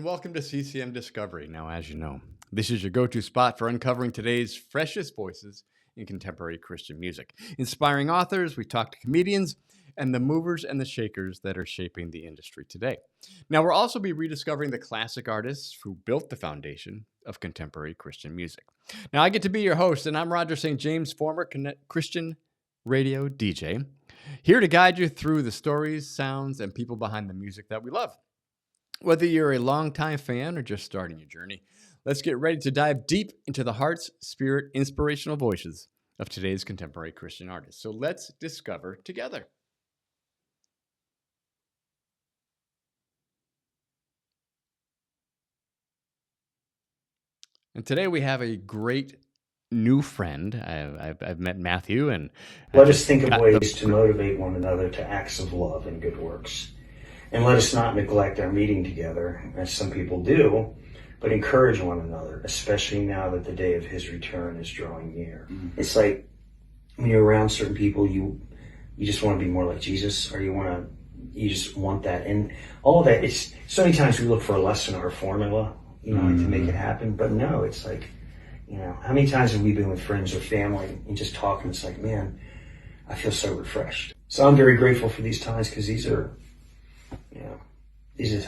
and welcome to CCM Discovery. Now, as you know, this is your go-to spot for uncovering today's freshest voices in contemporary Christian music. Inspiring authors, we talk to comedians, and the movers and the shakers that are shaping the industry today. Now, we'll also be rediscovering the classic artists who built the foundation of contemporary Christian music. Now, I get to be your host, and I'm Roger St. James, former Christian radio DJ, here to guide you through the stories, sounds, and people behind the music that we love. Whether you're a longtime fan or just starting your journey, let's get ready to dive deep into the hearts, spirit, inspirational voices of today's contemporary Christian artists. So let's discover together. And today we have a great new friend. I've met Matthew, and let us think of ways to motivate one another to acts of love and good works. And let us not neglect our meeting together, as some people do, but encourage one another, especially now that the day of his return is drawing near. Mm-hmm. It's like when you're around certain people, you just want to be more like Jesus, or you just want that. And all of that, it's so many times we look for a lesson or a formula, to make it happen. But no, it's like, how many times have we been with friends or family and just talking? It's like, man, I feel so refreshed. So I'm very grateful for these times, because these are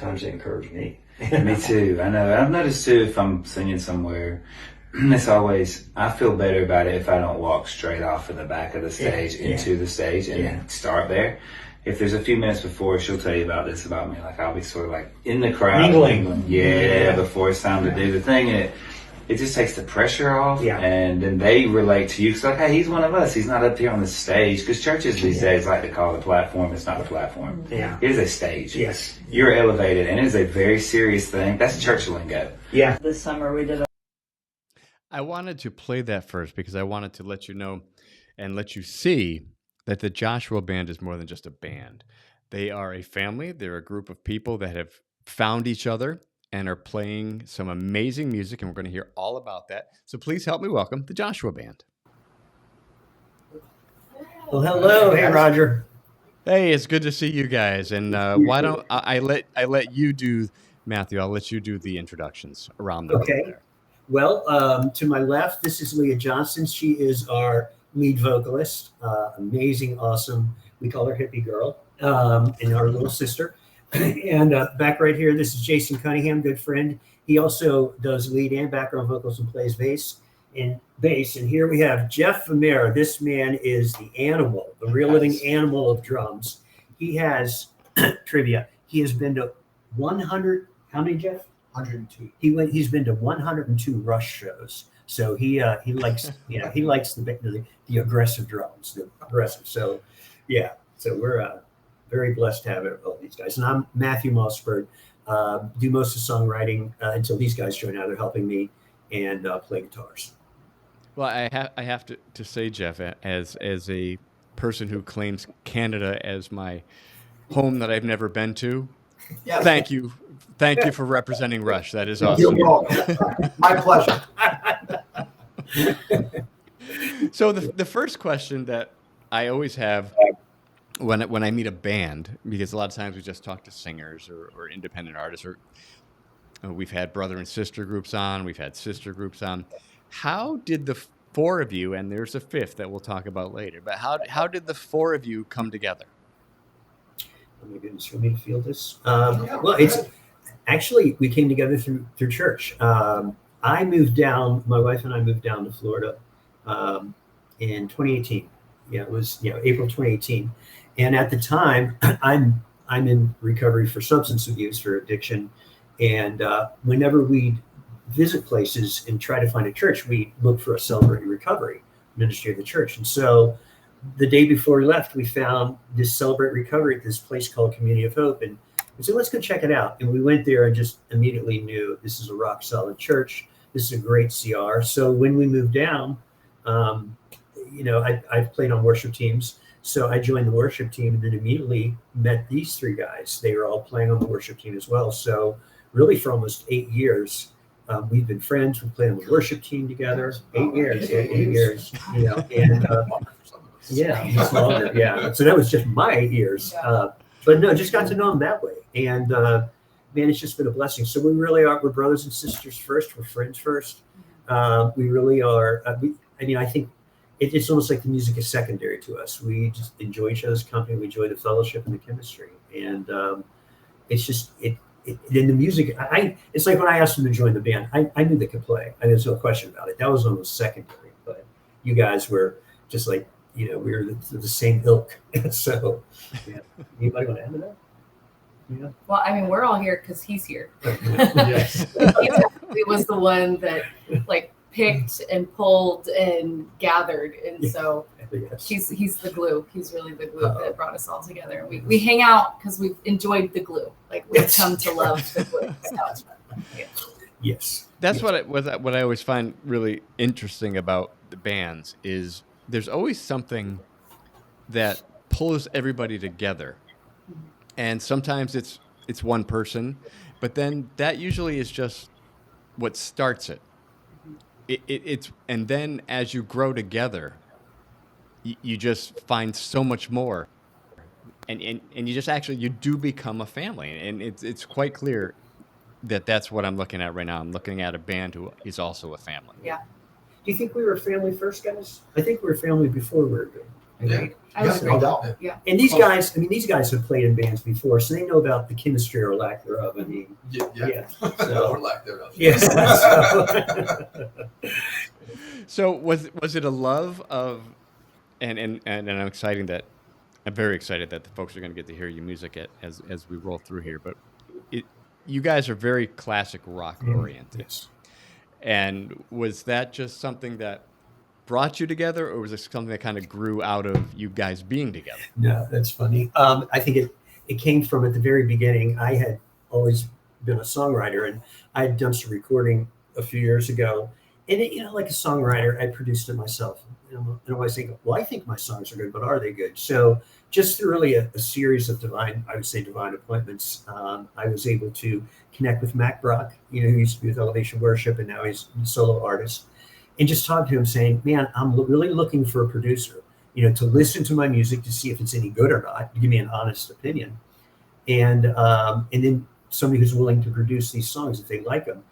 times that encourage me. Me too. I know. I've noticed too, if I'm singing somewhere, it's always, I feel better about it if I don't walk straight off of the back of the stage into the stage and start there. If there's a few minutes before, she'll tell you about this about me. Like, I'll be sort of like in the crowd. Mingling. Before it's time to do the thing. And it just takes the pressure off, and then they relate to you. It's like, hey, he's one of us. He's not up here on the stage. Because churches these days like to call it a platform. It's not a platform. Yeah. It is a stage. Yes. You're elevated, and it is a very serious thing. That's church lingo. Yeah. This summer we did I wanted to play that first because I wanted to let you know and let you see that the Joshua Band is more than just a band. They are a family. They're a group of people that have found each other and are playing some amazing music, and we're going to hear all about that. So please help me welcome the Joshua Band. Well, hello. Hey, Roger. Hey, it's good to see you guys. And why don't I let you do, Matthew, I'll let you do the introductions around the room there. Well, to my left, this is Leah Johnson. She is our lead vocalist. Amazing, awesome. We call her Hippie Girl, and our little sister. And back right here, this is Jason Cunningham, good friend. He also does lead and background vocals and plays bass. And here we have Jeff Vermeer. This man is the animal, the real living animal of drums. He has trivia. He has been to 100. How many, Jeff? 102. He's been to 102 Rush shows. So he likes he likes the aggressive drums, the aggressive. So yeah. So we're very blessed to have all these guys. And I'm Matthew Mossberg, do most of the songwriting until these guys join out. They're helping me and play guitars. Well, I have to say, Jeff, as a person who claims Canada as my home that I've never been to, thank you for representing Rush. That is awesome. You're welcome. My pleasure. So the first question that I always have when I meet a band, because a lot of times we just talk to singers or independent artists, or we've had brother and sister groups on, we've had sister groups on. How did the four of you, and there's a fifth that we'll talk about later, but how did the four of you come together? Oh my goodness, for me to feel this. Well, it's actually, we came together through church. I moved down, my wife and I moved down to Florida in 2018. Yeah, it was April 2018. And at the time, I'm in recovery for substance abuse, for addiction. And whenever we'd visit places and try to find a church, we look for a Celebrate Recovery ministry of the church. And so the day before we left, we found this Celebrate Recovery at this place called Community of Hope. And we said, let's go check it out. And we went there and just immediately knew this is a rock solid church. This is a great CR. So when we moved down, I've played on worship teams. So I joined the worship team and then immediately met these three guys. They were all playing on the worship team as well. So really for almost 8 years, we've been friends. We played on the worship team together. 8 years. Just longer. Yeah. So that was just my 8 years. But no, just got to know them that way. And man, it's just been a blessing. So we really are. We're brothers and sisters first. We're friends first. We really are. I think it's almost like the music is secondary to us. We just enjoy each other's company. We enjoy the fellowship and the chemistry, and it's just it. In the music, it's like when I asked them to join the band, I knew they could play. There's no question about it. That was almost secondary. But you guys were just like, we were the same ilk. So, yeah. Anybody want to add to that? Yeah. Well, I mean, we're all here because he's here. Yes. He technically was the one that like picked and pulled and gathered, and so Yes. he's the glue. He's really the glue that brought us all together. We hang out because we've enjoyed the glue. Like we've come to love the glue. So, yeah. Yes. That's what I always find really interesting about the bands is there's always something that pulls everybody together. And sometimes it's one person, but then that usually is just what starts it. It's and then as you grow together, you just find so much more, and you just actually you do become a family, and it's quite clear that that's what I'm looking at right now. I'm looking at a band who is also a family. Yeah. Do you think we were family first, guys? I think we were family before we were good. Yeah. I would Yes, agree. no doubt. Yeah. And these guys have played in bands before, so they know about the chemistry or lack thereof. I mean, Yeah. So, Or lack thereof. yes. So was it a love of, and I'm very excited that the folks are going to get to hear your music as we roll through here. But you guys are very classic rock oriented. Yes. And was that just something that brought you together, or was it something that kind of grew out of you guys being together? No, that's funny. I think it came from at the very beginning. I had always been a songwriter, and I had done some recording a few years ago. And like a songwriter, I produced it myself. And I always think, well, I think my songs are good, but are they good? So just through really a series of divine appointments, I was able to connect with Mac Brock, who used to be with Elevation Worship, and now he's a solo artist, and just talk to him saying, man, I'm really looking for a producer, to listen to my music to see if it's any good or not, to give me an honest opinion. And then somebody who's willing to produce these songs if they like them.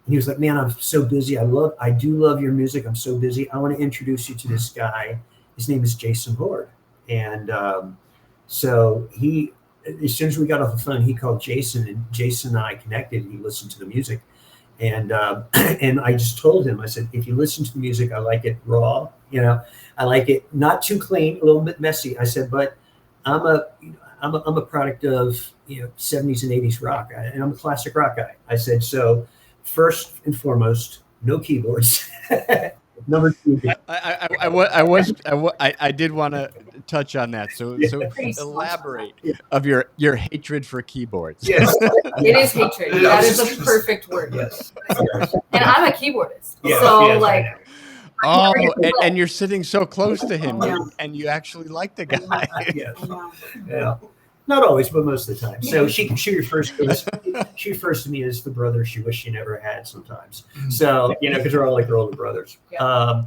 And he was like, man, I'm so busy. I do love your music. I'm so busy. I want to introduce you to this guy. His name is Jason Horde. And so as soon as we got off the phone, he called Jason, and Jason and I connected, and he listened to the music. And and I just told him, I said, if you listen to the music, I like it raw. I like it not too clean, a little bit messy. I said, but I'm a product of 70s and 80s rock, and I'm a classic rock guy. I said, so first and foremost, no keyboards. Number two, I did want to touch on that. So elaborate of your hatred for keyboards. yes, It is hatred. That is a perfect word. yes, And I'm a keyboardist. yes, So yes, like Oh, and you're sitting so close to him, Yeah. and you actually like the guy. yes. I know. Yeah. Not always, but most of the time. So she refers to me as the brother she wished she never had sometimes. So, because we're all like her older brothers. Yeah.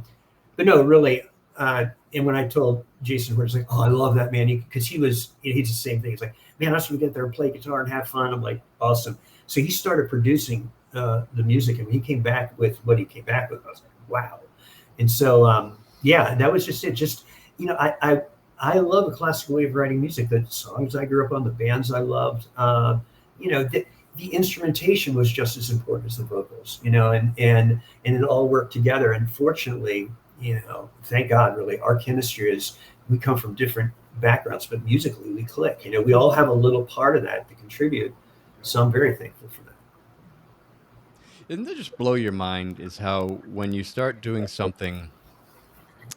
But no, really. And when I told Jason, we're just like, oh, I love that, man. Because he's the same thing. He's like, man, I just want to get there and play guitar and have fun. I'm like, awesome. So he started producing the music, and when he came back with what he came back with, I was like, wow. And so, that was just it. Just, I love a classical way of writing music. The songs I grew up on, the bands I loved, the instrumentation was just as important as the vocals, and it all worked together. And fortunately, thank God, really, our chemistry is, we come from different backgrounds, but musically we click. We all have a little part of that to contribute. So I'm very thankful for that. Doesn't that just blow your mind is how when you start doing something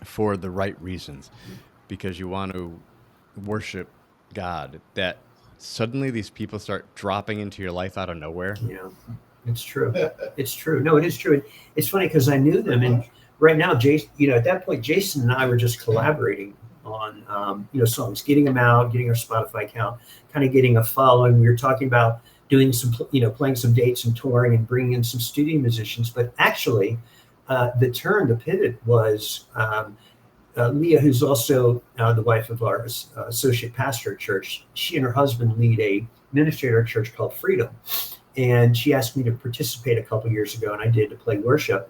for the right reasons, because you want to worship God, that suddenly these people start dropping into your life out of nowhere? Yeah, it's true. It's true. No, it is true. It's funny because I knew them, and right now, Jason, at that point, Jason and I were just collaborating on, songs, getting them out, getting our Spotify account, kind of getting a following. We were talking about doing some, playing some dates and touring and bringing in some studio musicians. But actually, the pivot was Leah, who's also the wife of our associate pastor at church. She and her husband lead a ministry at our church called Freedom. And she asked me to participate a couple years ago, and I did, to play worship.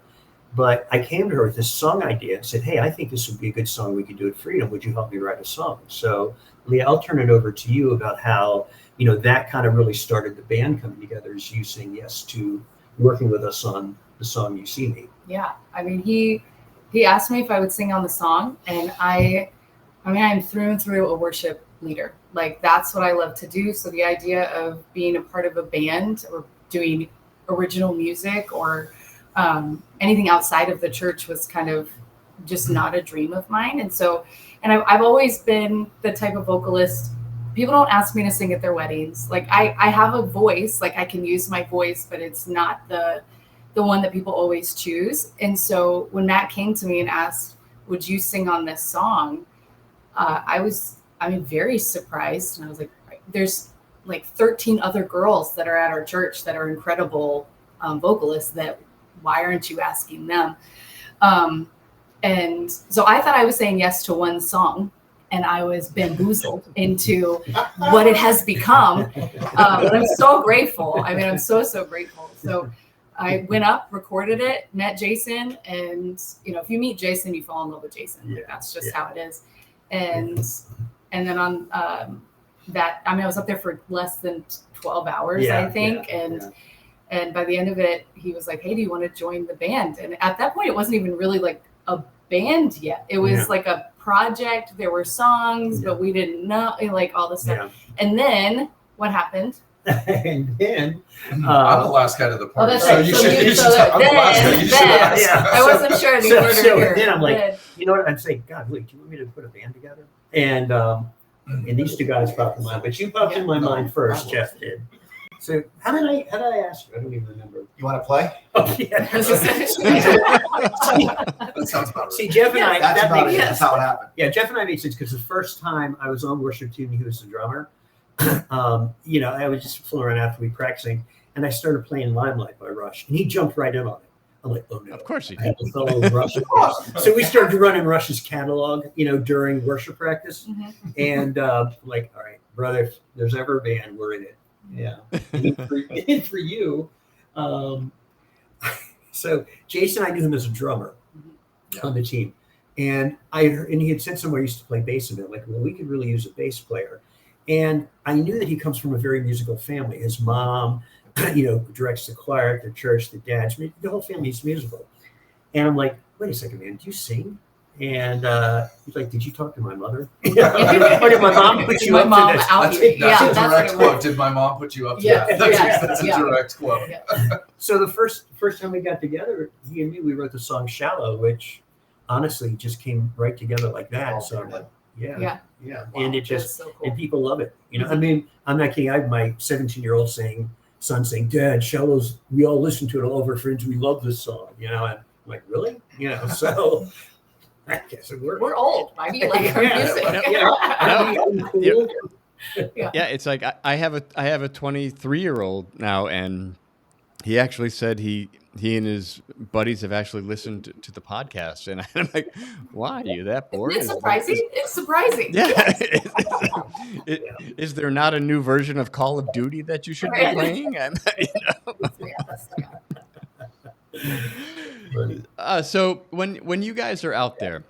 But I came to her with this song idea and said, hey, I think this would be a good song we could do at Freedom. Would you help me write a song? So, Leah, I'll turn it over to you about how, that kind of really started the band coming together, is you saying yes to working with us on the song You See Me. Yeah. I mean, he asked me if I would sing on the song, and I'm through and through a worship leader. Like, that's what I love to do. So the idea of being a part of a band or doing original music or anything outside of the church was kind of just not a dream of mine. And so, I've always been the type of vocalist. People don't ask me to sing at their weddings. Like, I have a voice, like I can use my voice, but it's not the one that people always choose. And so when Matt came to me and asked, would you sing on this song? I was very surprised. And I was like, there's like 13 other girls that are at our church that are incredible vocalists. Why aren't you asking them? And so I thought I was saying yes to one song, and I was bamboozled into what it has become. And I'm so grateful. I'm so grateful. So I went up, recorded it, met Jason, and if you meet Jason, you fall in love with Jason. Yeah. That's just how it is. And then on that, I was up there for less than 12 hours, I think. And by the end of it, he was like, hey, do you want to join the band? And at that point, it wasn't even really like a band yet. It was like a project. There were songs, but we didn't know, like all this stuff. Yeah. And then what happened? And then I'm the last guy to the party. Oh, that's right. You should I'm the last guy. You should ask. I wasn't sure the order here. Then I'm like, you know what? I'm saying, God, wait, do you want me to put a band together? And these two guys popped in my mind, but you popped in my mind first. Jeff did. So how did I ask you? I don't even remember. You want to play? Oh, yeah. That sounds about right. See, Jeff and I, that's about it. That's how it happened. Yeah, Jeff and I made sense because the first time I was on worship team, he was the drummer. I was just fooling around after we practicing, and I started playing Limelight by Rush, and he jumped right in on it. I'm like, oh no. Of course he did. I have to follow Rush. So we started running Rush's catalog, during worship practice. Mm-hmm. And like, all right, brother, if there's ever a band, we're in it. Yeah. And for you, so Jason, I knew him as a drummer on the team. And he had said somewhere he used to play bass in it. Like, well, we could really use a bass player. And I knew that he comes from a very musical family. His mom, directs the choir at the church, the dad's, the whole family's musical. And I'm like, wait a second, man, do you sing? And he's like, did you talk to my mother? Or did my mom put you up to this? That's a direct quote. Did my mom put you up to that? That's a direct quote. Yeah. So the first time we got together, he and me, we wrote the song Shallow, which honestly just came right together like that. Oh, so I'm like, yeah. Wow. And it just, so cool. And people love it. I'm not kidding. I have my 17-year-old son saying, Dad, Shallow's, we all listen to it all over friends. We love this song, and I'm like, really? So I guess it worked. We're old. I mean, like our music. Yeah, it's like I have a 23-year-old now, and he actually said he and his buddies have actually listened to the podcast, and I'm like, why are you that bored? It's surprising. It's surprising. Yeah. Is there not a new version of Call of Duty that you should be playing? So when you guys are out there,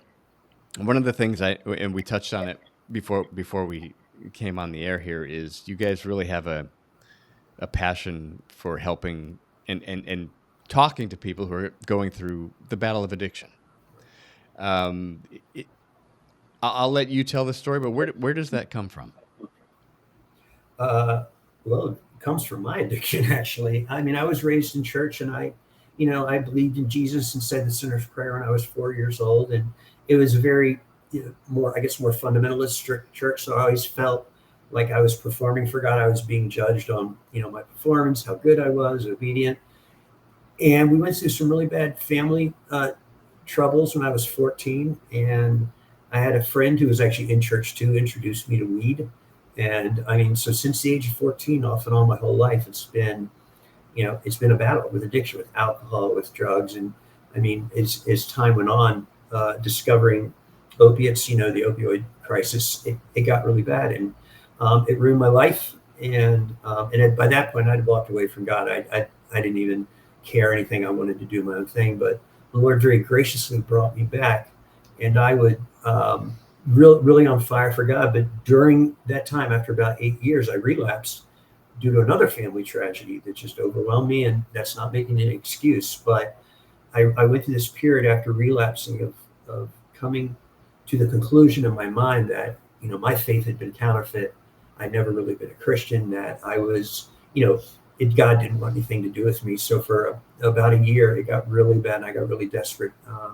one of the things and we touched on it before we came on the air here, is you guys really have a passion for helping and talking to people who are going through the battle of addiction. I'll let you tell the story, but where does that come from? Well, it comes from my addiction, actually. I was raised in church, and I believed in Jesus and said the sinner's prayer when I was 4 years old, and it was a very more fundamentalist strict church. So I always felt like I was performing for God. I was being judged on my performance, how good I was, obedient. And we went through some really bad family troubles when I was 14. And I had a friend who was actually in church too, introduced me to weed. And so since the age of 14, off and on my whole life, it's been a battle with addiction, with alcohol, with drugs. And as time went on, discovering opiates, the opioid crisis, it got really bad. And it ruined my life. by that point, I'd walked away from God. I didn't even care anything. I wanted to do my own thing, but the Lord very graciously brought me back, and I would really on fire for God. But during that time, after about 8 years, I relapsed due to another family tragedy that just overwhelmed me, and that's not making an excuse. But I went through this period after relapsing of coming to the conclusion in my mind that my faith had been counterfeit. I'd never really been a Christian. That I was God didn't want anything to do with me. So for about a year, it got really bad. And I got really desperate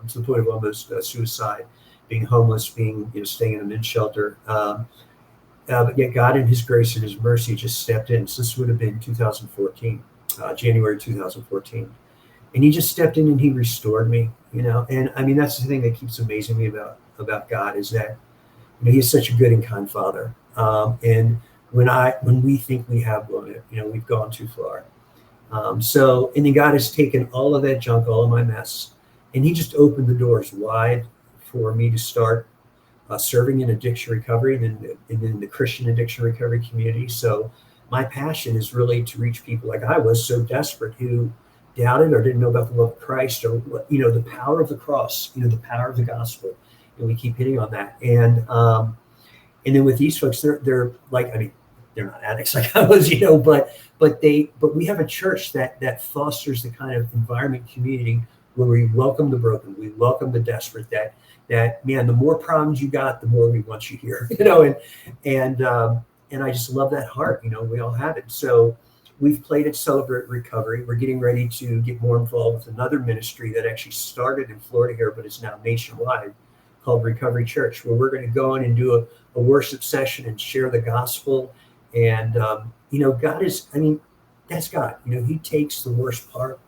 to the point of almost suicide, being homeless, being staying in a men's shelter. But yet God, in His grace and His mercy, just stepped in. So this would have been 2014, January 2014. And He just stepped in and He restored me, And I mean, that's the thing that keeps amazing me about God is that He's such a good and kind Father. And when we think we have blown it, we've gone too far. And then God has taken all of that junk, all of my mess, and He just opened the doors wide for me to start serving in addiction recovery and in the Christian addiction recovery community. So my passion is really to reach people like I was so desperate who doubted or didn't know about the love of Christ or the power of the cross, the power of the gospel. And we keep hitting on that. And then with these folks, they're like, I mean, they're not addicts like I was, but we have a church that fosters the kind of environment, community where we welcome the broken, we welcome the desperate. That man, the more problems you got, the more we want you here, and I just love that heart. We all have it. So we've played at Celebrate Recovery. We're getting ready to get more involved with another ministry that actually started in Florida here, but is now nationwide, called Recovery Church, where we're going to go in and do a worship session and share the gospel. And God is, I mean, that's God. He takes the worst part.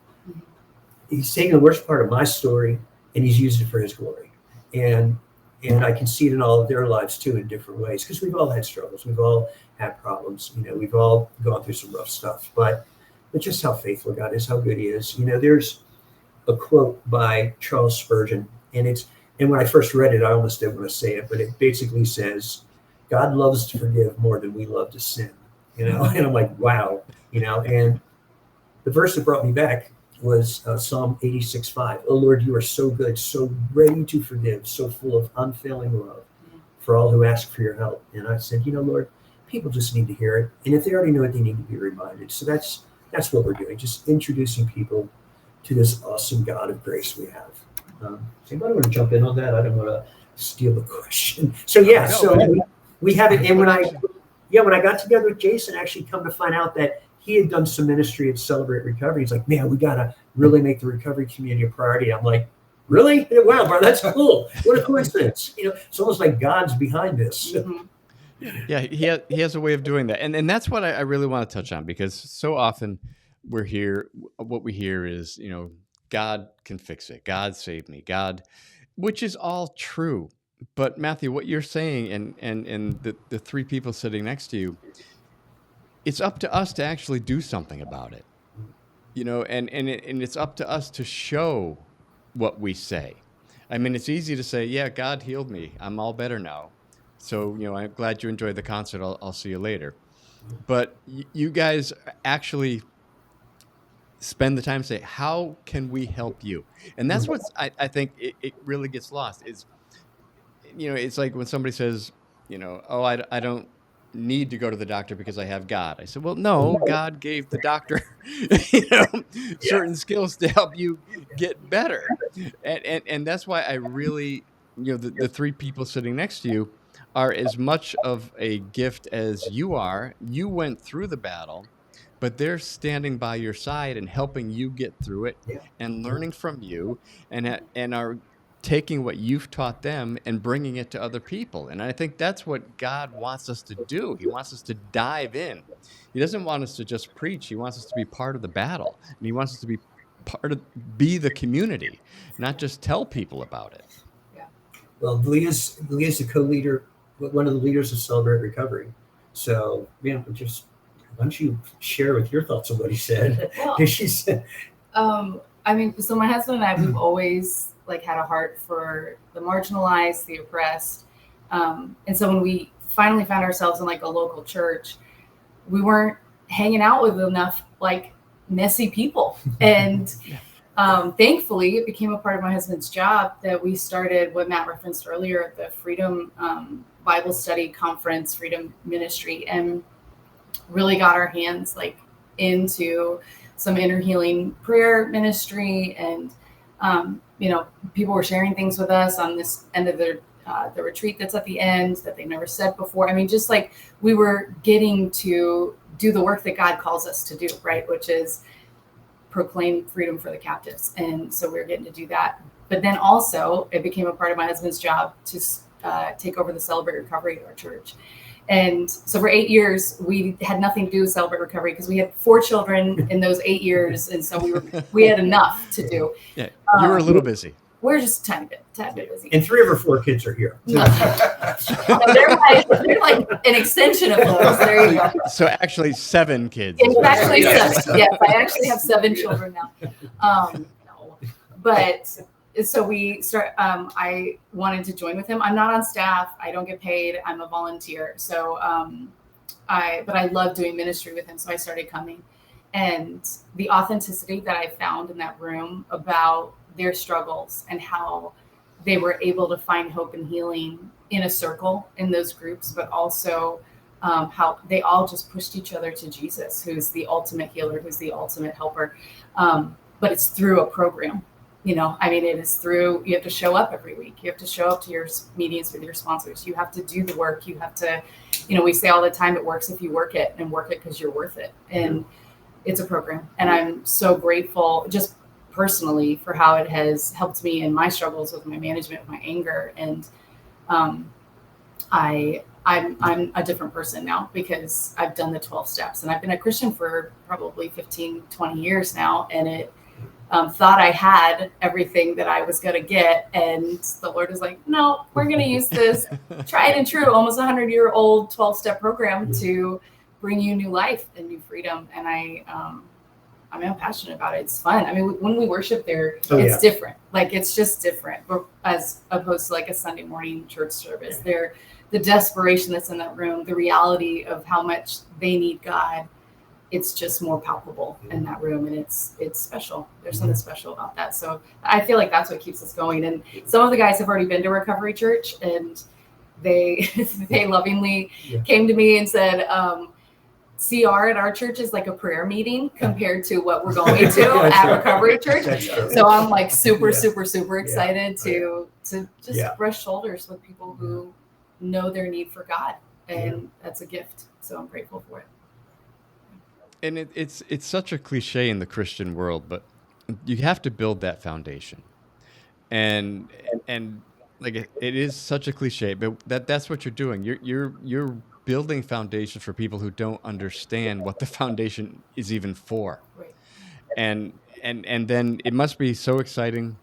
He's taken the worst part of my story and He's used it for His glory. And I can see it in all of their lives too in different ways, because we've all had struggles, we've all had problems, we've all gone through some rough stuff. But just how faithful God is, how good He is. There's a quote by Charles Spurgeon, and when I first read it, I almost didn't want to say it, but it basically says, God loves to forgive more than we love to sin. And I'm like, wow, and the verse that brought me back was Psalm 86:5. Oh Lord, you are so good, so ready to forgive, so full of unfailing love for all who ask for your help. And I said, Lord, people just need to hear it. And if they already know it, they need to be reminded. So that's what we're doing, just introducing people to this awesome God of grace we have. Does anybody want to jump in on that? I don't want to steal the question. So yeah, we have it. And when I got together with Jason, actually come to find out that he had done some ministry at Celebrate Recovery. He's like, man, we got to really make the recovery community a priority. I'm like, really? Wow, bro, that's cool. What a coincidence. It's almost like God's behind this. Yeah, he has a way of doing that. And that's what I really want to touch on, because so often what we hear is, God can fix it. God saved me. God, which is all true. But Matthew, what you're saying and the three people sitting next to you, it's up to us to actually do something about it. And it's up to us to show what we say. I mean, it's easy to say, yeah, God healed me. I'm all better now. So, I'm glad you enjoyed the concert. I'll see you later. But you guys actually spend the time to say, how can we help you? And that's what I think it really gets lost is, it's like when somebody says, oh, I don't need to go to the doctor because I have God. I said, well, no, God gave the doctor, certain skills to help you get better. And that's why I really, the three people sitting next to you are as much of a gift as you are. You went through the battle, but they're standing by your side and helping you get through it and learning from you, and are taking what you've taught them and bringing it to other people. And I think that's what God wants us to do. He wants us to dive in. He doesn't want us to just preach. He wants us to be part of the battle, and He wants us to be the community, not just tell people about it. Yeah. Well, Leah's the co-leader, one of the leaders of Celebrate Recovery. So, why don't you share with your thoughts on what he said? Well, she said, I mean, so my husband and I, we've always had a heart for the marginalized, the oppressed. And so when we finally found ourselves in a local church, we weren't hanging out with enough like messy people. And thankfully, it became a part of my husband's job that we started what Matt referenced earlier, the Freedom Bible Study Conference, Freedom Ministry, and really got our hands like into some inner healing prayer ministry. And, people were sharing things with us on this end of the retreat that's at the end that they never said before. I mean, just like we were getting to do the work that God calls us to do, right? Which is proclaim freedom for the captives. And so we were getting to do that. But then also it became a part of my husband's job to take over the Celebrate Recovery at our church. And so for 8 years, we had nothing to do with Celebrate Recovery because we had 4 children in those 8 years. And so we had enough to do. Yeah, you were a little busy. We're just a tiny bit busy. And 3 of our 4 kids are here. No. they're like an extension of those. There you go. So actually 7 kids. It's actually 7. Yes, I actually have 7 children now. No. But so we start, I wanted to join with him. I'm not on staff. I don't get paid. I'm a volunteer. So, but I love doing ministry with him. So I started coming, and the authenticity that I found in that room about their struggles and how they were able to find hope and healing in a circle in those groups, but also how they all just pushed each other to Jesus, who's the ultimate healer, who's the ultimate helper. But it's through a program. I mean, it is through, you have to show up every week. You have to show up to your meetings with your sponsors. You have to do the work. You have to, we say all the time, it works if you work it, and work it because you're worth it. And it's a program. And I'm so grateful just personally for how it has helped me in my struggles with my management, with my anger. And I'm a different person now because I've done the 12 steps, and I've been a Christian for probably 15, 20 years now. And it thought I had everything that I was going to get. And the Lord was like, no, we're going to use this tried and true, almost 100-year-old 12-step program to bring you new life and new freedom. And I'm passionate about it. It's fun. I mean, when we worship there, it's different. Like, it's just different as opposed to like a Sunday morning church service. The desperation that's in that room, the reality of how much they need God, it's just more palpable in that room, and it's special. There's something special about that. So I feel like that's what keeps us going. And some of the guys have already been to Recovery Church, and they lovingly came to me and said, CR at our church is like a prayer meeting compared to what we're going to at Recovery Church. So I'm like super excited to just brush shoulders with people who know their need for God, and that's a gift. So I'm grateful for it. And it's such a cliche in the Christian world, but you have to build that foundation. And like it is such a cliche, but that's what you're doing. You're building foundations for people who don't understand what the foundation is even for. Right. And then it must be so exciting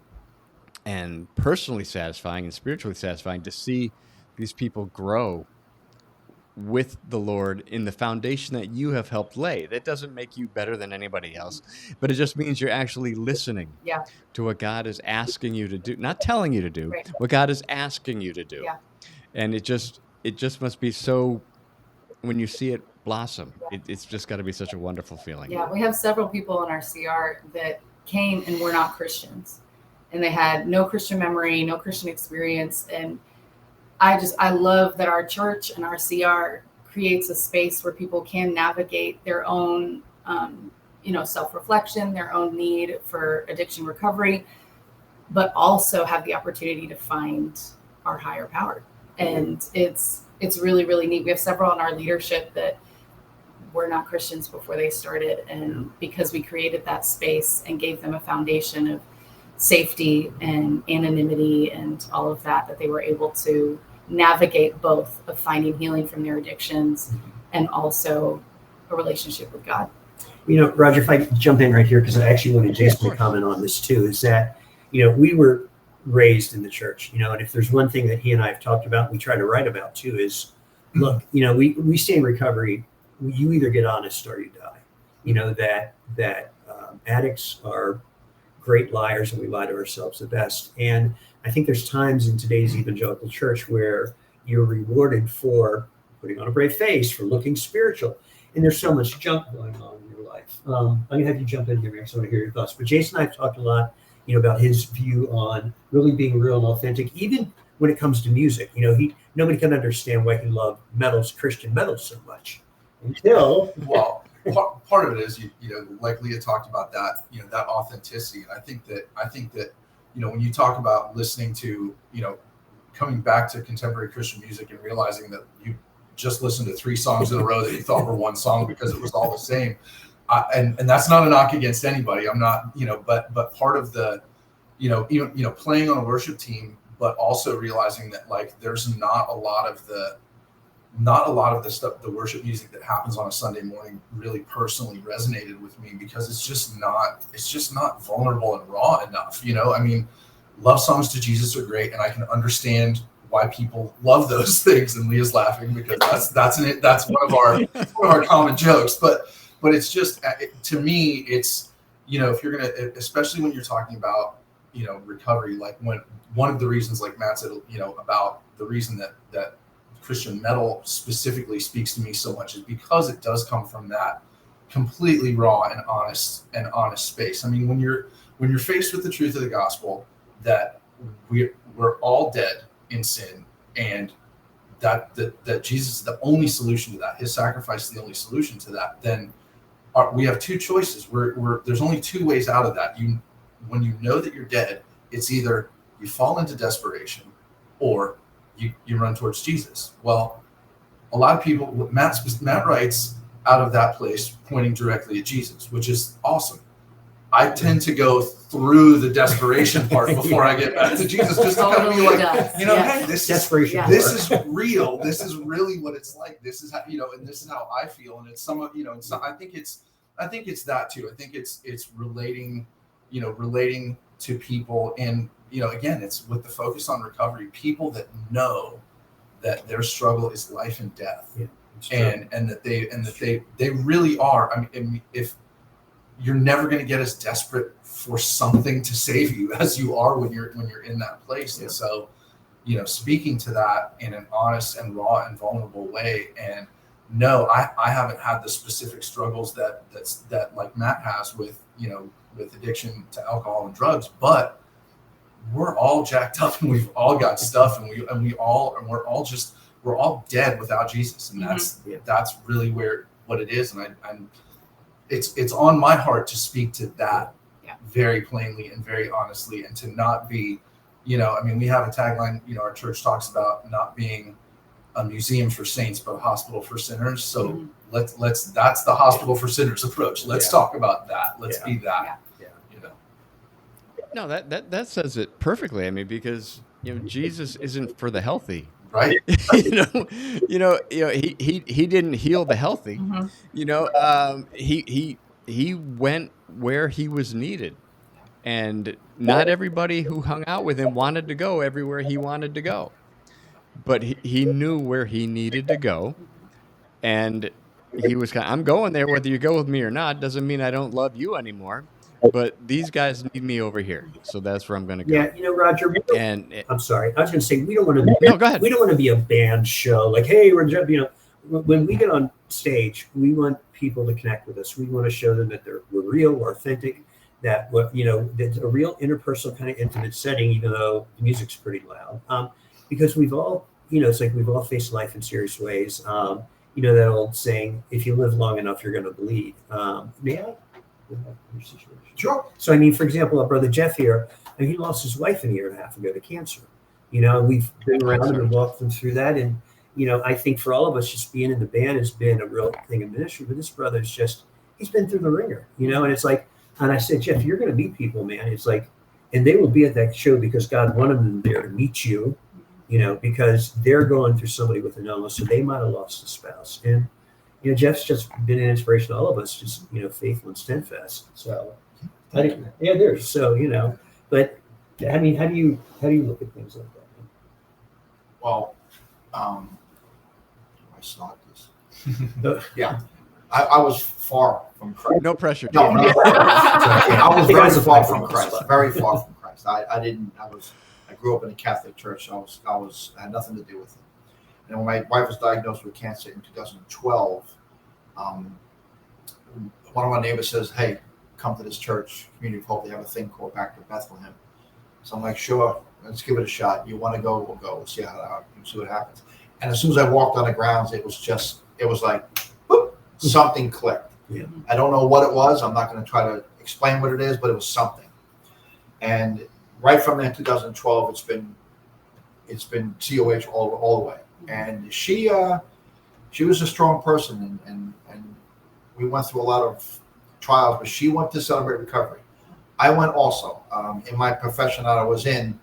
and personally satisfying and spiritually satisfying to see these people grow with the Lord in the foundation that you have helped lay. That doesn't make you better than anybody else, but it just means you're actually listening to what God is asking you to do, not telling you to do, what God is asking you to do. Yeah. And it just must be so, when you see it blossom, it's just got to be such a wonderful feeling. Yeah, we have several people in our CR that came and were not Christians, and they had no Christian memory, no Christian experience. And I love that our church and our CR creates a space where people can navigate their own, self-reflection, their own need for addiction recovery, but also have the opportunity to find our higher power. And it's really, really neat. We have several in our leadership that were not Christians before they started. And because we created that space and gave them a foundation of safety and anonymity and all of that they were able to navigate both of finding healing from their addictions and also a relationship with God. Roger, if I jump in right here, because I actually wanted Jason to comment on this too, is that, we were raised in the church, and if there's one thing that he and I have talked about, we try to write about too, is look, we stay in recovery. You either get honest or you die. That addicts are great liars, and we lie to ourselves the best. And I think there's times in today's evangelical church where you're rewarded for putting on a brave face, for looking spiritual. and there's so much junk going on in your life. I'm gonna have you jump in here, Max. I want to hear your thoughts. But Jason and I have talked a lot, about his view on really being real and authentic, even when it comes to music. Nobody can understand why he loved Christian metal so much until Well, part of it is like Leah talked about that that authenticity, and I think that when you talk about listening to coming back to contemporary Christian music and realizing that you just listened to 3 songs in a row that you thought were one song because it was all the same, and that's not a knock against anybody. I'm not but part of the even playing on a worship team, but also realizing that like there's not a lot of the stuff, the worship music that happens on a Sunday morning really personally resonated with me because it's just not vulnerable and raw enough. I mean, love songs to Jesus are great, and I can understand why people love those things. And Leah's laughing because that's one of our common jokes. But it's just, to me, it's if you're gonna, especially when you're talking about recovery, like when one of the reasons, like Matt said, about the reason that Christian metal specifically speaks to me so much is because it does come from that completely raw and honest space. I mean, when you're faced with the truth of the gospel that we're all dead in sin, and that Jesus is the only solution to that, his sacrifice is the only solution to that, then we have 2 choices. There's only 2 ways out of that. When you know that you're dead, it's either you fall into desperation or you run towards Jesus. Well, a lot of people, Matt writes out of that place pointing directly at Jesus, which is awesome. I tend to go through the desperation part before I get back to Jesus, just to kind of be like, hey, this is real. This is really what it's like. This is how, and this is how I feel. And it's I think it's that too. I think it's relating to people, and again, it's with the focus on recovery, people that know that their struggle is life and death, and that they really are. I mean, if you're never going to get as desperate for something to save you as you are when you're in that place. And so, speaking to that in an honest and raw and vulnerable way. And no, I haven't had the specific struggles that like Matt has with addiction to alcohol and drugs, but we're all jacked up and we've all got stuff, and we're all dead without Jesus. And that's really what it is. And it's on my heart to speak to that very plainly and very honestly, and to not be, I mean, we have a tagline, our church talks about not being a museum for saints, but a hospital for sinners. So that's the hospital for sinners approach. Let's talk about that. Let's be that. No, that says it perfectly. I mean, because Jesus isn't for the healthy, right? He didn't heal the healthy. He went where he was needed, and not everybody who hung out with him wanted to go everywhere he wanted to go, but he knew where he needed to go, and he was I'm going there whether you go with me or not. Doesn't mean I don't love you anymore. But these guys need me over here, so that's where I'm going to go. Yeah, Roger. I'm sorry. I was going to say we don't want to. No, go ahead. We don't want to be a band show. Like, hey, we're when we get on stage, we want people to connect with us. We want to show them that we're real, we're authentic, that that's a real interpersonal kind of intimate setting, even though the music's pretty loud. Because we've all, it's like we've all faced life in serious ways. That old saying, if you live long enough, you're going to bleed. May I? Sure. So, I mean, for example, our brother Jeff here, he lost his wife a year and a half ago to cancer. We've been around him and walked them through that. And, I think for all of us, just being in the band has been a real thing in ministry. But this brother's he's been through the ringer, and it's like, and I said, Jeff, you're going to meet people, man. It's like, and they will be at that show because God wanted them there to meet you, because they're going through somebody with an illness. So they might have lost a spouse. And, Jeff's just been an inspiration to all of us, just, faithful and steadfast. So, there's so, but I mean, how do you look at things like that? Well, I start this. Yeah, I was far from Christ. No pressure. No, I was very far from Christ. Very far from Christ. I grew up in a Catholic church. I had nothing to do with it. And when my wife was diagnosed with cancer in 2012, One of my neighbors says, "Hey, come to this church, Community of Hope. They have a thing called Back to Bethlehem." So I'm like, "Sure, let's give it a shot. You want to go? We'll go. We'll see see what happens." And as soon as I walked on the grounds, it was like, whoop, something clicked. Yeah. I don't know what it was. I'm not going to try to explain what it is, but it was something. And right from then, 2012, it's been COH all the way. And she was a strong person, and we went through a lot of trials, but she went to Celebrate Recovery. I went also. In my profession that I was in,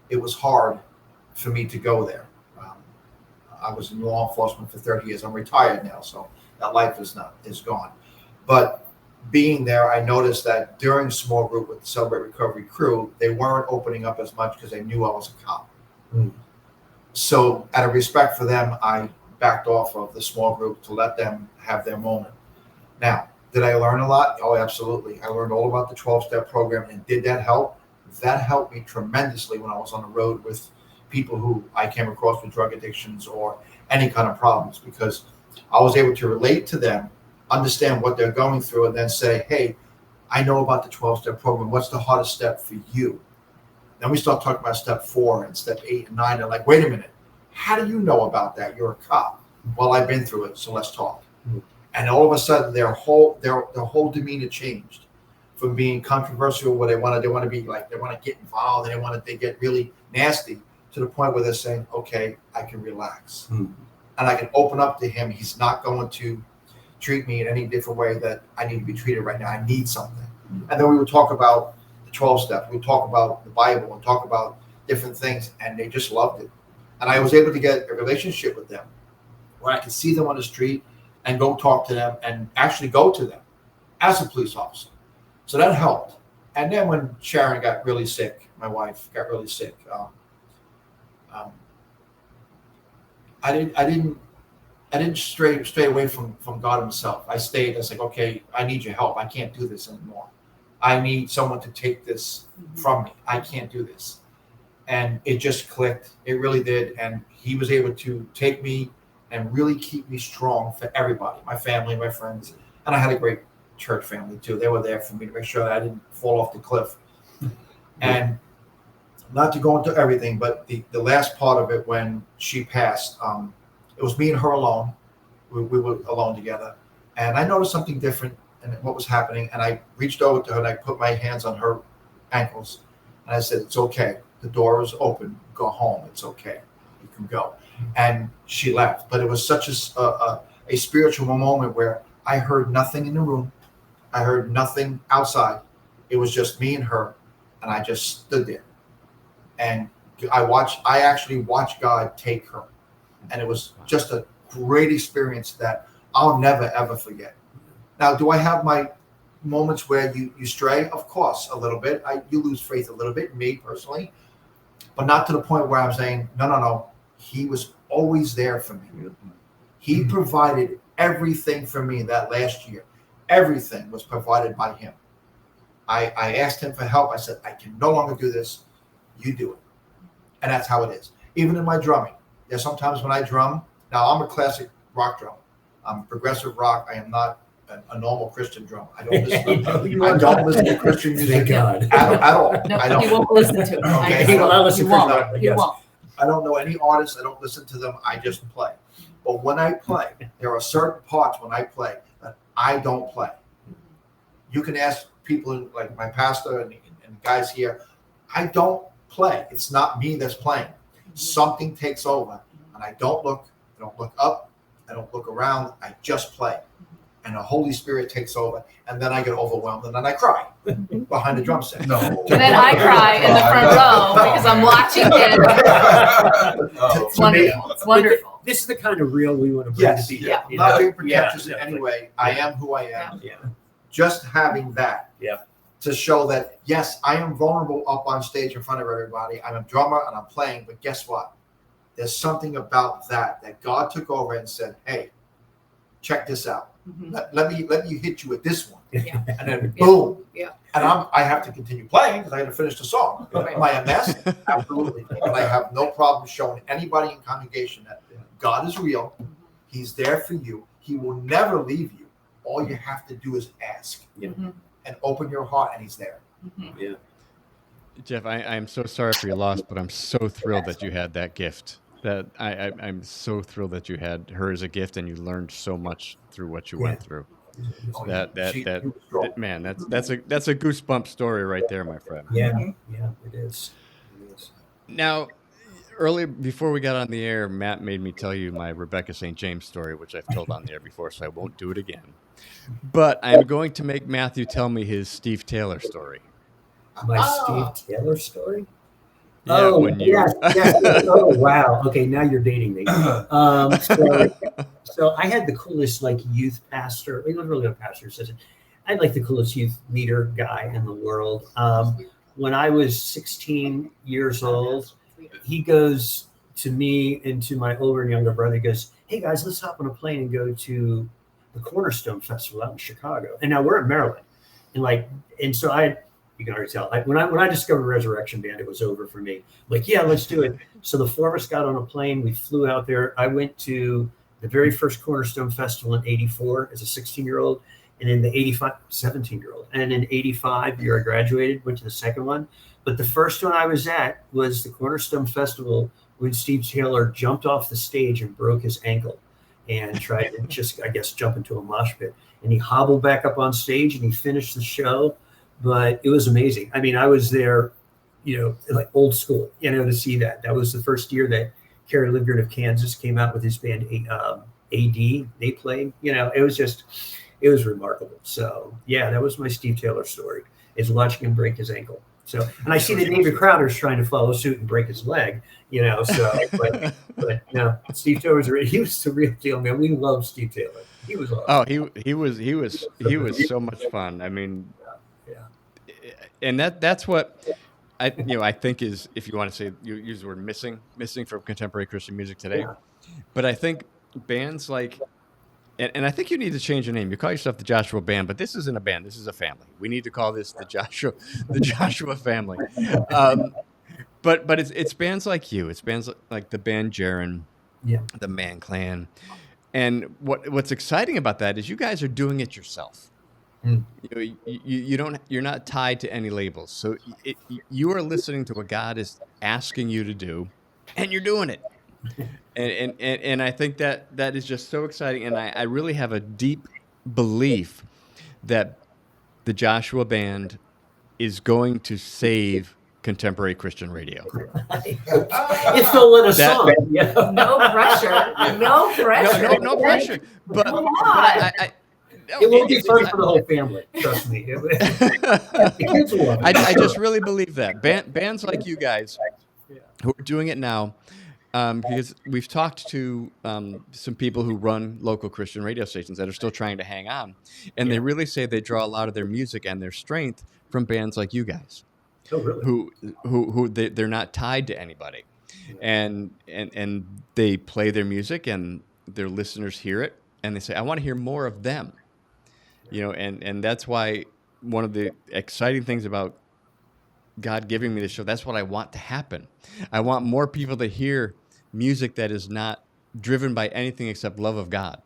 it was hard for me to go there. I was in law enforcement for 30 years. I'm retired now, so that life is gone. But being there, I noticed that during small group with the Celebrate Recovery crew, they weren't opening up as much because they knew I was a cop. Mm. So out of respect for them, I backed off of the small group to let them have their moment. Now, did I learn a lot? Oh, absolutely. I learned all about the 12-step program, and did that help? That helped me tremendously when I was on the road with people who I came across with drug addictions or any kind of problems, because I was able to relate to them, understand what they're going through, and then say, "Hey, I know about the 12-step program. What's the hardest step for you?" Then we start talking about step 4 and step 8 and 9. They're like, "Wait a minute. How do you know about that? You're a cop." "Well, I've been through it, so let's talk." And all of a sudden, their whole demeanor changed from being controversial, where they want to be like, they want to get involved, they get really nasty, to the point where they're saying, "Okay, I can relax, and I can open up to him. He's not going to treat me in any different way that I need to be treated right now. I need something." And then we would talk about the 12 steps. We would talk about the Bible and talk about different things, and they just loved it. And I was able to get a relationship with them where I could see them on the street and go talk to them and actually go to them as a police officer. So that helped. And then when Sharon got really sick, my wife got really sick, I didn't stray away from God himself. I stayed. I was like, "Okay, I need your help. I can't do this anymore. I need someone to take this from me. I can't do this." And it just clicked. It really did. And he was able to take me and really keep me strong for everybody, my family, my friends. And I had a great church family too. They were there for me to make sure that I didn't fall off the cliff. And not to go into everything, but the last part of it, when she passed, it was me and her alone. We were alone together. And I noticed something different in what was happening. And I reached over to her and I put my hands on her ankles. And I said, "It's okay. The door is open. Go home. It's okay. You can go." And she left. But it was such a spiritual moment where I heard nothing in the room. I heard nothing outside. It was just me and her. And I just stood there. And I actually watched God take her. And it was just a great experience that I'll never, ever forget. Now, do I have my moments where you stray? Of course, a little bit. You lose faith a little bit, me personally, but not to the point where I'm saying, no. He was always there for me. He provided everything for me that last year. Everything was provided by him. I asked him for help. I said, "I can no longer do this. You do it." And that's how it is. Even in my drumming, there's sometimes when I drum. Now, I'm a classic rock drummer. I'm progressive rock. I am not a normal Christian drummer. I don't listen to Christian music at all. No, I don't. he won't listen to it. Okay. He will not listen He to won't. it. He won't. I don't know any artists. I don't listen to them. I just play. But when I play, there are certain parts when I play that I don't play. You can ask people like my pastor and guys here. I don't play. It's not me that's playing. Something takes over, and I don't look up, I don't look around. I just play, and the Holy Spirit takes over, and then I get overwhelmed, and then I cry behind the drum set. No. And then I cry in the front row because I'm watching it. It's wonderful. It's wonderful. This is the kind of real we want to bring Yes. to people. Yeah. You Not know? being pretentious Yeah. in any way. I am who I am. Yeah. Just having that Yeah. to show that, yes, I am vulnerable up on stage in front of everybody. I'm a drummer and I'm playing, but guess what? There's something about that God took over and said, "Hey, check this out. Let me hit you with this one." Yeah. And then boom. Yeah. And I have to continue playing because I got to finish the song. Right. Am I a mess? Absolutely. But I have no problem showing anybody in congregation that God is real. He's there for you. He will never leave you. All you have to do is ask and open your heart, and he's there. Yeah. Jeff, I'm so sorry for your loss, but I'm so thrilled that you had that gift. That I'm so thrilled that you had her as a gift, and you learned so much through what you Yeah. went through. Oh, That she was strong. man, that's a goosebump story right there, my friend. Yeah. Yeah. It is. It is. Now, earlier before we got on the air, Matt made me tell you my Rebecca St. James story, which I've told on the air before, so I won't do it again. But I'm going to make Matthew tell me his Steve Taylor story. My Steve Taylor story. Yeah, Oh, when you yes. Oh, wow. Okay, now you're dating me. So I had the coolest like youth pastor. He wasn't really a pastor. I had like the coolest youth leader guy in the world. When I was 16 years old, he goes to me and to my older and younger brother. He goes, "Hey guys, let's hop on a plane and go to the Cornerstone Festival out in Chicago." And now we're in Maryland, and so you can already tell. When I discovered Resurrection Band, it was over for me. Like, yeah, let's do it. So the four of us got on a plane. We flew out there. I went to the very first Cornerstone Festival in '84 as a 16-year-old, and in the '85, 17-year-old. And in '85, the year I graduated, went to the second one. But the first one I was at was the Cornerstone Festival when Steve Taylor jumped off the stage and broke his ankle and tried to just, I guess, jump into a mosh pit. And he hobbled back up on stage and he finished the show. But it was amazing. I mean, I was there, like old school, to see that. That was the first year that Kerry Livgren of Kansas came out with his band AD. They played, it was remarkable. So, yeah, that was my Steve Taylor story, is watching him break his ankle. So, and I see that David Crowder's trying to follow suit and break his leg, but no, Steve Taylor he was the real deal, man. We love Steve Taylor. He was awesome. Oh, he was so much fun. I mean, Yeah. and that's what I think is, if you want to say, you use the word missing from contemporary Christian music today. Yeah. But I think bands like, and I think you need to change your name. You call yourself the Joshua Band, but this isn't a band. This is a family. We need to call this the Joshua family. But it's bands like you. It's bands like the band Jaron, Yeah. the Man Clan. And what's exciting about that is you guys are doing it yourself. You're not tied to any labels. So you are listening to what God is asking you to do, and you're doing it. And I think that is just so exciting. And I really have a deep belief that the Joshua Band is going to save contemporary Christian radio. If they'll let us on. Yeah. No pressure. No pressure. No pressure. But it won't be fun for the whole family. Trust me. The kids will love it. I just really believe that bands like you guys who are doing it now, because we've talked to some people who run local Christian radio stations that are still trying to hang on, and they really say they draw a lot of their music and their strength from bands like you guys. Oh, really? Who they're not tied to anybody, and they play their music and their listeners hear it and they say, I want to hear more of them. And that's why one of the exciting things about God giving me this show, that's what I want to happen. I want more people to hear music that is not driven by anything except love of God.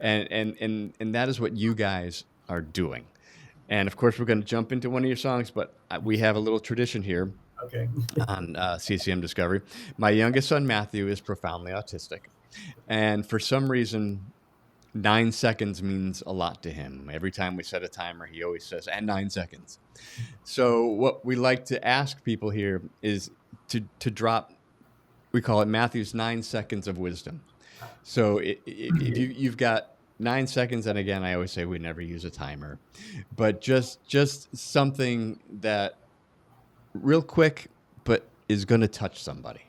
And that is what you guys are doing. And of course, we're going to jump into one of your songs, but we have a little tradition here on CCM Discovery. My youngest son, Matthew, is profoundly autistic. And for some reason, 9 seconds means a lot to him. Every time we set a timer, he always says, and 9 seconds. So what we like to ask people here is to drop, we call it Matthew's 9 seconds of wisdom. So if you've got 9 seconds, and again, I always say we never use a timer, but just something that real quick, but is going to touch somebody.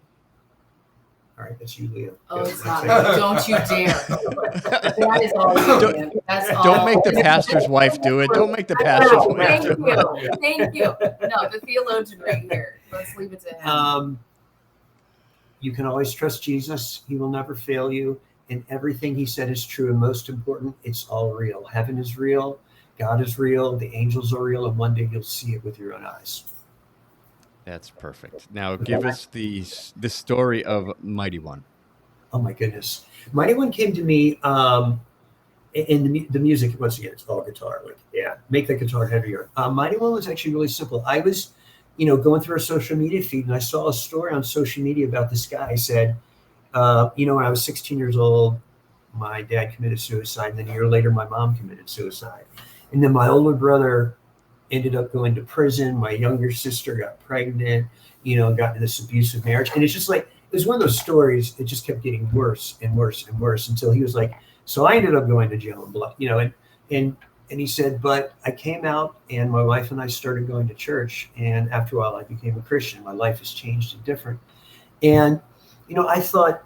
All right, that's you, Leah. Oh, it's not. Don't you dare. That is all you, man. That's all. Don't make the pastor's wife do it. Don't make the pastor's wife do it. Thank you. No, the theologian right here. Let's leave it to him. You can always trust Jesus. He will never fail you. And everything he said is true. And most important, it's all real. Heaven is real. God is real. The angels are real. And one day you'll see it with your own eyes. That's perfect. Now give us the story of Mighty One. Oh my goodness. Mighty One came to me. and the music, once again, it's all guitar. Like, yeah, make the guitar heavier. Mighty One was actually really simple. I was, going through our social media feed, and I saw a story on social media about this guy. He said, when I was 16 years old, my dad committed suicide, and then a year later, my mom committed suicide. And then my older brother ended up going to prison. My younger sister got pregnant, got into this abusive marriage. And it's just like, it was one of those stories that just kept getting worse and worse and worse until he was like, so I ended up going to jail and blood, and he said, but I came out and my wife and I started going to church. And after a while, I became a Christian. My life has changed and different. And, I said,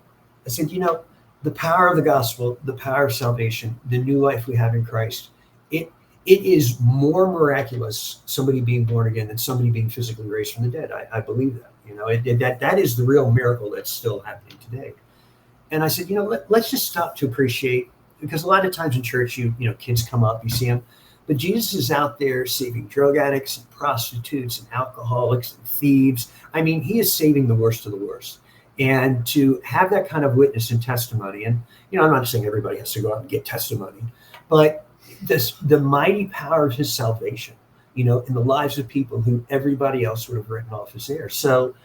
the power of the gospel, the power of salvation, the new life we have in Christ, it is more miraculous somebody being born again than somebody being physically raised from the dead. I believe that. That is the real miracle that's still happening today. And I said, let's just stop to appreciate, because a lot of times in church, kids come up, you see them, but Jesus is out there saving drug addicts and prostitutes and alcoholics and thieves. I mean, he is saving the worst of the worst. And to have that kind of witness and testimony, and I'm not saying everybody has to go out and get testimony, but the mighty power of his salvation, in the lives of people who everybody else would have written off as theirs. So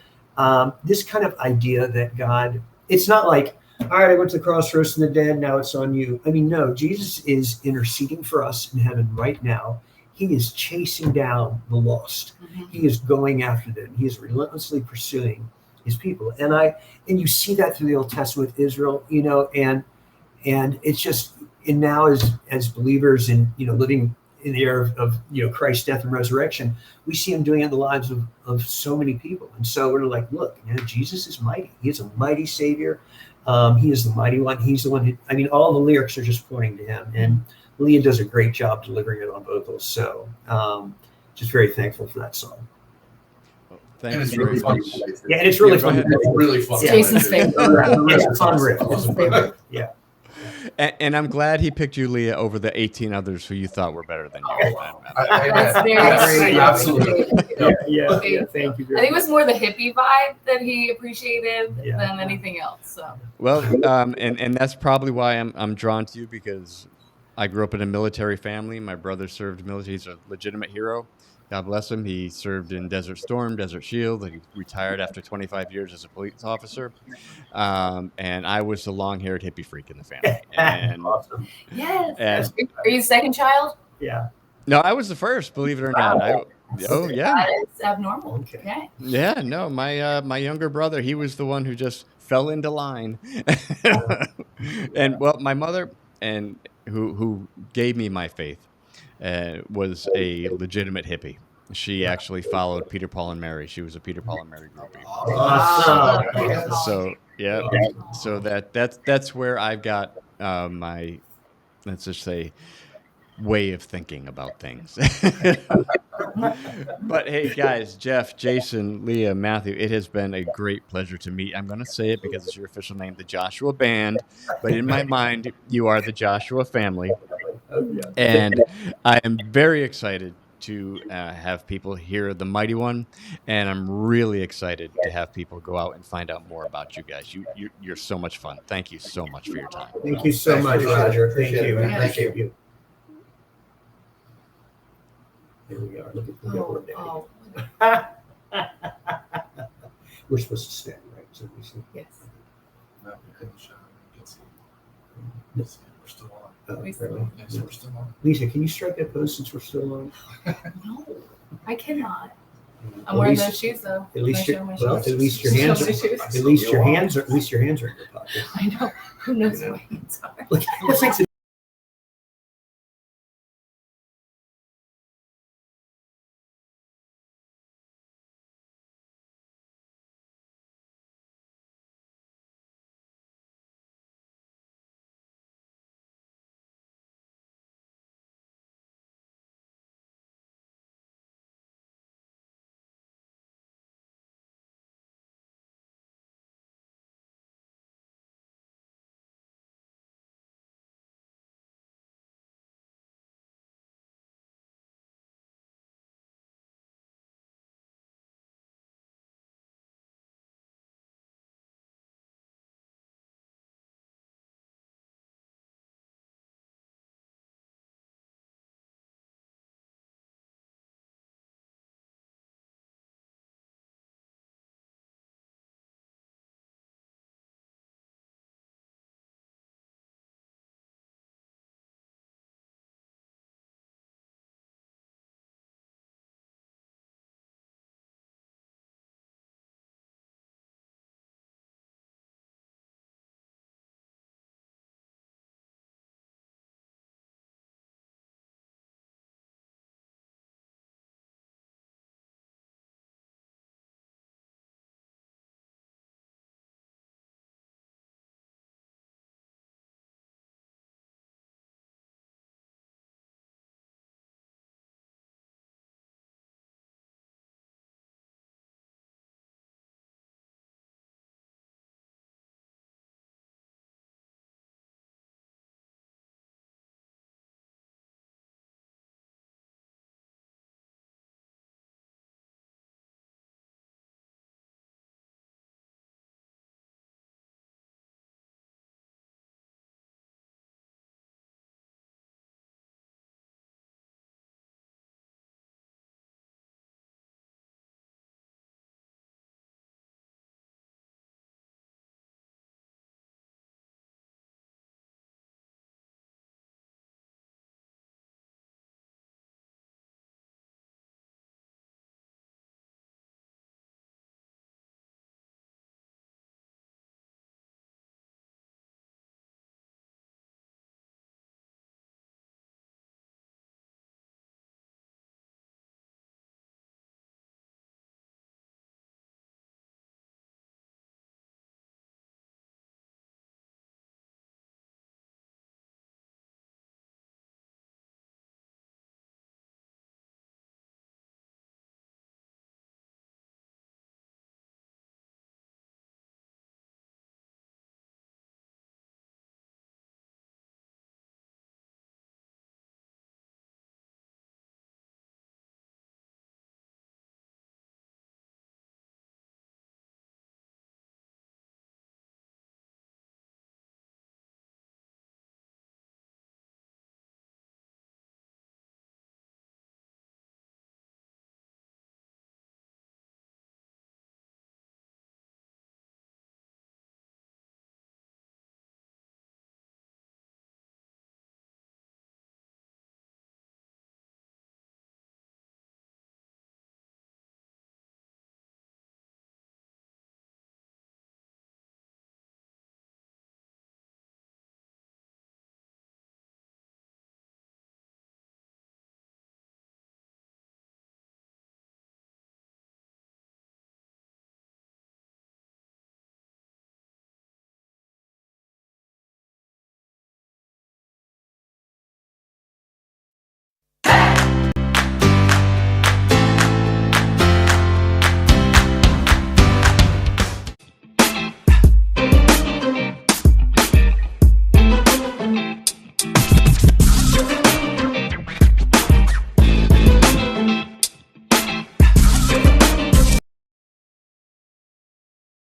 this kind of idea that God, it's not like, all right, I went to the cross, rose from the dead, now it's on you. I mean, no, Jesus is interceding for us in heaven right now. He is chasing down the lost. Mm-hmm. He is going after them. He is relentlessly pursuing his people. And you see that through the Old Testament with Israel, and it's just, and now as believers in, living in the era of Christ's death and resurrection, we see him doing it in the lives of so many people. And so we're like, look, Jesus is mighty. He is a mighty Savior. He is the mighty one. He's the one who, all the lyrics are just pointing to him. And Leah does a great job delivering it on vocals. So just very thankful for that song. Thank you very much. Yeah, and it's really fun. It's really fun. It's Jason's favorite. It's a fun riff. Yeah. And I'm glad he picked you, Leah, over the 18 others who you thought were better than you. That's very absolutely. Yeah. Thank you. I think it was more the hippie vibe that he appreciated than anything else. So. Well, and that's probably why I'm drawn to you, because I grew up in a military family. My brother served military. He's a legitimate hero. God bless him. He served in Desert Storm, Desert Shield. He retired after 25 years as a police officer. And I was the long-haired hippie freak in the family. And, awesome. Yes. Are you the second child? Yeah. No, I was the first, believe it or not. Oh, yeah. That is abnormal. Okay. Yeah, no, my younger brother, he was the one who just fell into line. And, well, my mother, and who gave me my faith, was a legitimate hippie. She actually followed Peter, Paul, and Mary. She was a Peter, Paul, and Mary groupie. So yeah, so that's where I've got my, let's just say, way of thinking about things. But hey, guys, Jeff, Jason, Leah, Matthew, it has been a great pleasure to meet. I'm going to say it because it's your official name, the Joshua Band, but in my mind, you are the Joshua family. And I am very excited to have people hear the Mighty One, and I'm really excited to have people go out and find out more about you guys. You're so much fun. Thank you so much for your time. Thank you so much, Roger. Thank you. Appreciate you. Here we are. Look at We're supposed to stand, right? So we see. Yes. No, we couldn't show. You can see. We're still on. Really? Yes, we're still on. Lisa, can you strike that pose since we're still on? No, I cannot. I'm wearing those shoes though. At least your hands. Show my shoes. At least your hands are in your pocket. I know. Who knows what my hands are? Look, that's like